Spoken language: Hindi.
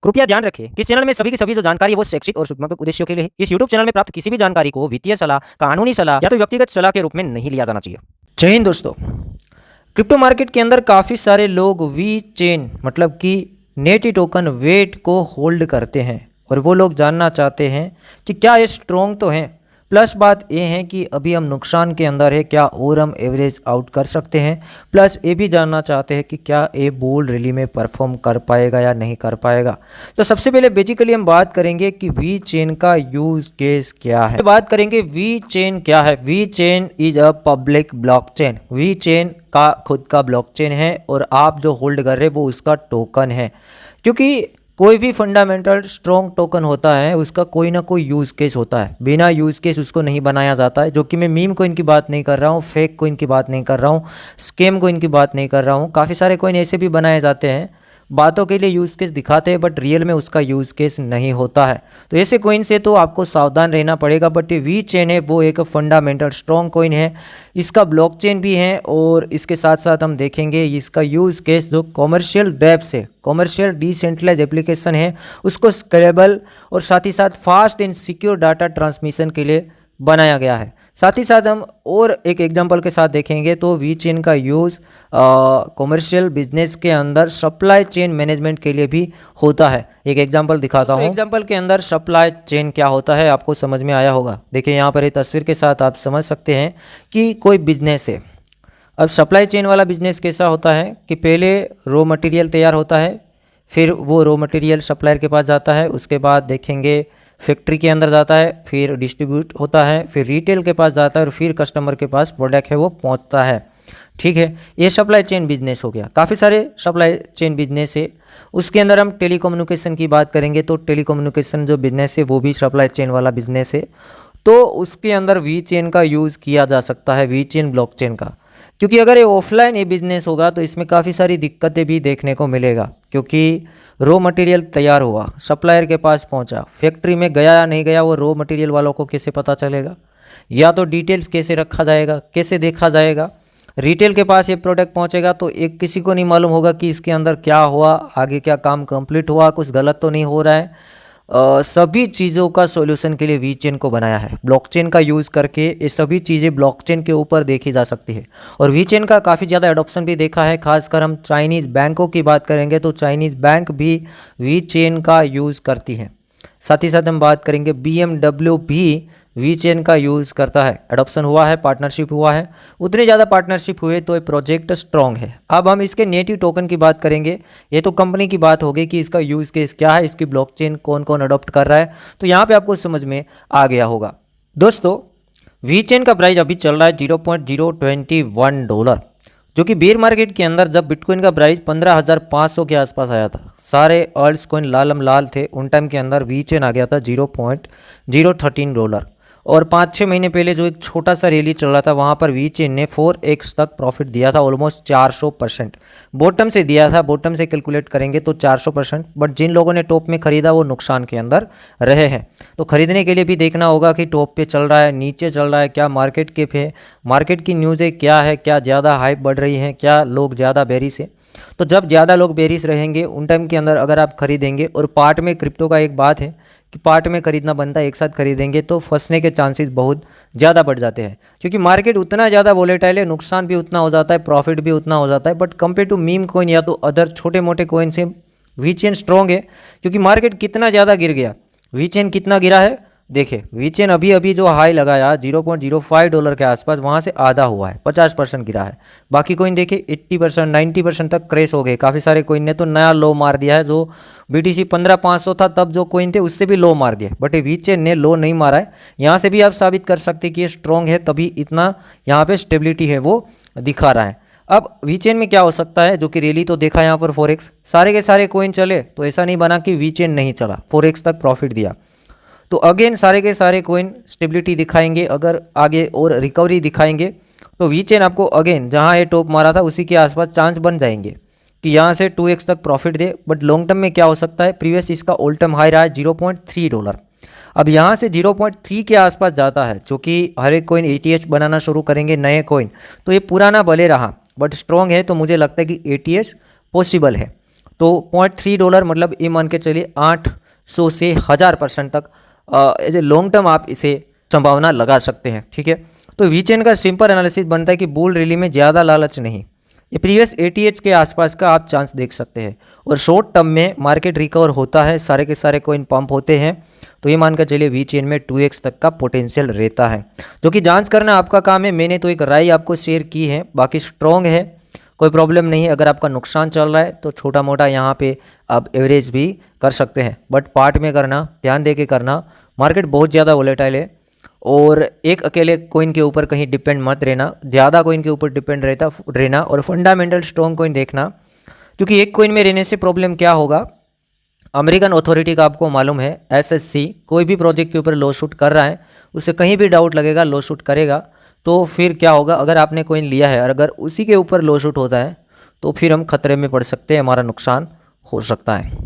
कृपया ध्यान रखें कि इस चैनल में सभी की सभी जो जानकारी है वो शैक्षिक और सूचनात्मक उद्देश्यों के लिए है। इस यूट्यूब चैनल में प्राप्त किसी भी जानकारी को वित्तीय सलाह, कानूनी सलाह या तो व्यक्तिगत सलाह के रूप में नहीं लिया जाना चाहिए। जय हिंद दोस्तों। क्रिप्टो मार्केट के अंदर काफ़ी सारे लोग वी चेन मतलब कि नेटी टोकन वेट को होल्ड करते हैं और वो लोग जानना चाहते हैं कि क्या ये स्ट्रॉन्ग तो हैं, प्लस बात ये है कि अभी हम नुकसान के अंदर है, क्या और हम एवरेज आउट कर सकते हैं, प्लस ये भी जानना चाहते हैं कि क्या ये बुल रैली में परफॉर्म कर पाएगा या नहीं कर पाएगा। तो सबसे पहले बेसिकली हम बात करेंगे कि वी चेन का यूज केस क्या है। बात करेंगे वी चेन क्या है। VeChain is a public blockchain. VeChain का खुद का ब्लॉकचेन है और आप जो होल्ड कर रहे हैं वो उसका टोकन है। क्योंकि कोई भी फंडामेंटल स्ट्रॉन्ग टोकन होता है उसका कोई ना कोई यूज़ केस होता है, बिना यूज़ केस उसको नहीं बनाया जाता है। जो कि मैं मीम कोइन की बात नहीं कर रहा हूँ, फेक कोइन की बात नहीं कर रहा हूँ, स्कैम कोइन की बात नहीं कर रहा हूँ। काफ़ी सारे कोइन ऐसे भी बनाए जाते हैं, बातों के लिए यूज़ केस दिखाते हैं बट रियल में उसका यूज़ केस नहीं होता है। तो ऐसे कोइन से तो आपको सावधान रहना पड़ेगा। बट ये वी चेन है वो एक फंडामेंटल स्ट्रॉन्ग कोइन है, इसका ब्लॉकचेन भी है और इसके साथ साथ हम देखेंगे इसका यूज़ केस जो कॉमर्शियल डेप्स है, कॉमर्शियल डिसेंट्रलाइज एप्लीकेशन है, उसको स्केलेबल और साथ ही साथ fast and secure data transmission के लिए बनाया गया है। साथ ही साथ हम और एक एग्जांपल के साथ देखेंगे तो वी चेन का यूज़ कॉमर्शियल बिजनेस के अंदर सप्लाई चेन मैनेजमेंट के लिए भी होता है। एक एग्जांपल दिखाता हूँ। एग्जांपल के अंदर सप्लाई चेन क्या होता है आपको समझ में आया होगा। देखिए यहाँ पर एक तस्वीर के साथ आप समझ सकते हैं कि कोई बिजनेस है। अब सप्लाई चेन वाला बिजनेस कैसा होता है कि पहले रॉ मटेरियल तैयार होता है, फिर वो रॉ मटेरियल सप्लायर के पास जाता है, उसके बाद देखेंगे फैक्ट्री के अंदर जाता है, फिर डिस्ट्रीब्यूट होता है, फिर रिटेल के पास जाता है और फिर कस्टमर के पास प्रोडक्ट है वो पहुंचता है। ठीक है, ये सप्लाई चेन बिजनेस हो गया। काफ़ी सारे सप्लाई चेन बिजनेस है। उसके अंदर हम टेलीकम्युनिकेशन की बात करेंगे तो टेलीकम्युनिकेशन जो बिजनेस है वो भी सप्लाई चेन वाला बिजनेस है। तो उसके अंदर वी चेन का यूज़ किया जा सकता है, वी चेन ब्लॉकचेन का। क्योंकि अगर ये ऑफलाइन ये बिजनेस होगा तो इसमें काफ़ी सारी दिक्कतें भी देखने को मिलेगा। क्योंकि रॉ मटेरियल तैयार हुआ, सप्लायर के पास पहुंचा, फैक्ट्री में गया या नहीं गया वो रॉ मटेरियल वालों को कैसे पता चलेगा, या तो डिटेल्स कैसे रखा जाएगा, कैसे देखा जाएगा। रिटेल के पास ये प्रोडक्ट पहुंचेगा तो एक किसी को नहीं मालूम होगा कि इसके अंदर क्या हुआ, आगे क्या काम कंप्लीट हुआ, कुछ गलत तो नहीं हो रहा है। सभी चीज़ों का सॉल्यूशन के लिए वी चेन को बनाया है। ब्लॉकचेन का यूज़ करके ये सभी चीज़ें ब्लॉकचेन के ऊपर देखी जा सकती है और वी चेन का काफ़ी ज़्यादा एडॉप्शन भी देखा है। खासकर हम चाइनीज़ बैंकों की बात करेंगे तो चाइनीज़ बैंक भी वी चेन का यूज़ करती है। साथ ही साथ हम बात करेंगे BMW भी वी चेन का यूज़ करता है। एडॉप्शन हुआ है, पार्टनरशिप हुआ है, उतने ज़्यादा पार्टनरशिप हुए तो ये प्रोजेक्ट स्ट्रॉन्ग है। अब हम इसके नेटिव टोकन की बात करेंगे। ये तो कंपनी की बात होगी कि इसका यूज़ केस क्या है, इसकी ब्लॉकचेन कौन कौन अडॉप्ट कर रहा है, तो यहाँ पे आपको समझ में आ गया होगा। दोस्तों वी चेन का प्राइस अभी चल रहा है $0.021, जो कि बेयर मार्केट के अंदर जब बिटकॉइन का प्राइस 15,500 के आसपास आया था, सारे अल्ट्स कॉइन लालम लाल थे, उन टाइम के अंदर वी चेन आ गया था $0.013। और 5-6 महीने पहले जो एक छोटा सा रैली चल रहा था वहाँ पर वी चेन ने 4x तक प्रॉफिट दिया था, ऑलमोस्ट 400%। बॉटम से दिया था, बॉटम से कैलकुलेट करेंगे तो 400%। बट जिन लोगों ने टॉप में खरीदा वो नुकसान के अंदर रहे हैं। तो खरीदने के लिए भी देखना होगा कि टॉप पे चल रहा है, नीचे चल रहा है, क्या मार्केट कैप है, मार्केट की न्यूज़ है क्या है, क्या ज़्यादा हाइप बढ़ रही है, क्या लोग ज़्यादा बेरिश है। तो जब ज़्यादा लोग बेरिश रहेंगे उन टाइम के अंदर अगर आप खरीदेंगे, और पार्ट में क्रिप्टो का एक बात है कि पार्ट में खरीदना बनता है, एक साथ खरीदेंगे तो फंसने के चांसेस बहुत ज़्यादा बढ़ जाते हैं। क्योंकि मार्केट उतना ज़्यादा वोलेटाइल है, नुकसान भी उतना हो जाता है, प्रॉफिट भी उतना हो जाता है। But compare to meme coin या तो अदर छोटे मोटे कॉइन से वी चेन स्ट्रॉन्ग है। क्योंकि मार्केट कितना ज़्यादा गिर गया, वी चेन कितना गिरा है देखिए। वी चेन अभी अभी जो हाई लगाया $0.05 के आसपास, वहाँ से आधा हुआ है, 50% गिरा है। बाकी कोइन देखिए 80% 90% तक क्रैश हो गए। काफ़ी सारे कोइन ने तो नया लो मार दिया है। जो BTC 15,500 था तब जो कोइन थे उससे भी लो मार दिया, बट ये वी चेन ने लो नहीं मारा है। यहाँ से भी आप साबित कर सकते हैं कि ये स्ट्रॉन्ग है, तभी इतना यहाँ पे स्टेबिलिटी है वो दिखा रहा है। अब वी चेन में क्या हो सकता है, जो कि रैली तो देखा यहाँ पर 4x, सारे के सारे कोइन चले तो ऐसा नहीं बना कि वी चेन नहीं चला, 4x तक प्रॉफिट दिया। तो अगेन सारे के सारे कोइन स्टेबिलिटी दिखाएंगे, अगर आगे और रिकवरी दिखाएंगे तो वी चेन आपको अगेन जहाँ ये टॉप मारा था उसी के आसपास चांस बन जाएंगे कि यहाँ से 2x तक profit they. But long term में क्या हो सकता है, प्रीवियस इसका ऑल टाइम हाई रहा है $0.3। अब यहाँ से 0.3 के आसपास जाता है, जो कि हर एक कोइन ATH बनाना शुरू करेंगे नए कोइन, तो ये पुराना भले रहा बट स्ट्रॉन्ग है, तो मुझे लगता है कि ATH पॉसिबल है। तो $0.3 मतलब ये मान के चलिए 800 से 1000% तक एज ए लॉन्ग टर्म आप इसे संभावना लगा सकते हैं। ठीक है, तो वी चेन का सिंपल एनालिसिस बनता है कि बुल रैली में ज़्यादा लालच नहीं, ये प्रीवियस 80H के आसपास का आप चांस देख सकते हैं। और शॉर्ट टर्म में मार्केट रिकवर होता है, सारे के सारे कोइन पंप होते हैं, तो ये मानकर चलिए वी चेन में 2x तक का पोटेंशियल रहता है, जो कि जांच करना आपका काम है। मैंने तो एक राय आपको शेयर की है, बाकी स्ट्रॉन्ग है, कोई प्रॉब्लम नहीं है। अगर आपका नुकसान चल रहा है तो छोटा मोटा यहाँ पे आप एवरेज भी कर सकते हैं, बट पार्ट में करना, ध्यान दे के करना। मार्केट बहुत ज़्यादा वोलेटाइल है और एक अकेले कोइन के ऊपर कहीं डिपेंड मत रहना, ज़्यादा कोइन के ऊपर डिपेंड रहना और फंडामेंटल स्ट्रॉन्ग कोइन देखना, क्योंकि एक कोइन में रहने से प्रॉब्लम क्या होगा, अमेरिकन अथॉरिटी का आपको मालूम है SEC कोई भी प्रोजेक्ट के ऊपर लॉ शूट कर रहा है, उसे कहीं भी डाउट लगेगा लॉ शूट करेगा, तो फिर क्या होगा, अगर आपने कोइन लिया है और अगर उसी के ऊपर लॉ शूट होता है तो फिर हम खतरे में पड़ सकते हैं, हमारा नुकसान हो सकता है।